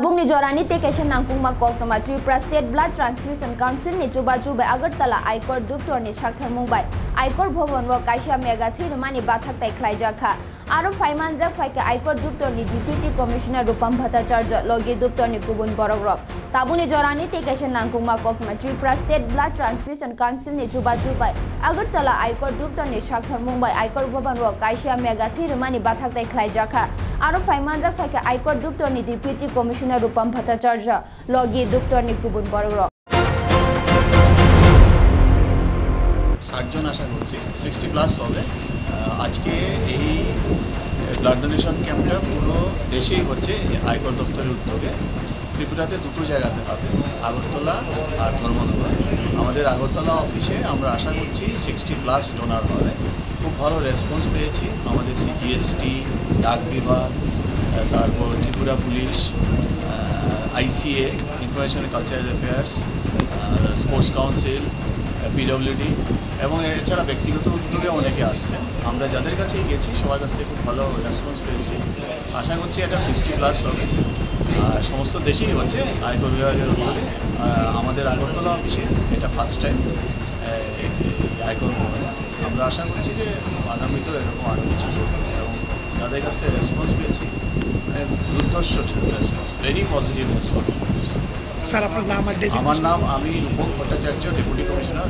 Tabung ni jorani te keshan nangkung makok toma Tripura State Blood Transfusion Council ni chuba Agartala Aikor Duptor ni Shakhtar Mumbai Aikor Bhavan wo kaisha mega thirumani bathak tai khlaijak kha aro faimanjak faika Aikor Duptor ni Deputy Commissioner Rupam Bhattacharya logi Duptor ni kubun borokrok Tabung ni jorani te keshan nangkung makok toma Tripura State Blood Transfusion Council ni chuba Agartala Aikor Duptor ni Shakhtar Mumbai Aikor Bhavan wo kaisha mega thirumani bathak tai khlaijak kha aro faimanjak faika Aikor Duptor ni Deputy Commissioner Rupam Bhattacharya logi Duptor ni kubun borokrok 60 জন আশা করছি 60 plus হবে আজকে এই blood donation ক্যাম্পটা পুরো দেশেই হচ্ছে আয়কর দপ্তরের উদ্যোগে ত্রিপুরাতে দুটো জায়গাতে হবে আগরতলা আর ধর্মনগর আমাদের আগরতলা অফিসে আমরা আশা করছি 60 প্লাস ডোনার হবে খুব ভালো রেসপন্স পেয়েছি আমাদের সিজিএসটি ডাক বিভাগ তারপর Tripura police আইসিএ information cultural affairs sports council PWD এবং এছাড়া ব্যক্তিগত উদ্যোগে অনেকে আসছেন আমরা যাদের কাছেই গেছি সবার কাছ থেকে খুব ভালো রেসপন্স পেয়েছি আশা করছি এটা 60 প্লাস হবে সমস্ত দেশেই হচ্ছে আয়কর বিভাগের উদ্যোগে আমাদের আগরতলা অফিসে এটা ফার্স্ট টাইম আয়কর ভবনে আমরা আশা করছি যে আগামীতেও এরকম আরও কিছু এবং যাদের কাছ থেকে রেসপন্স পেয়েছি মানে দুর্ধর্ষ response very positive response sir আপনার নাম আর আমার নাম আমি রূপক ভট্টাচার্য ডেপুটি কমিশনার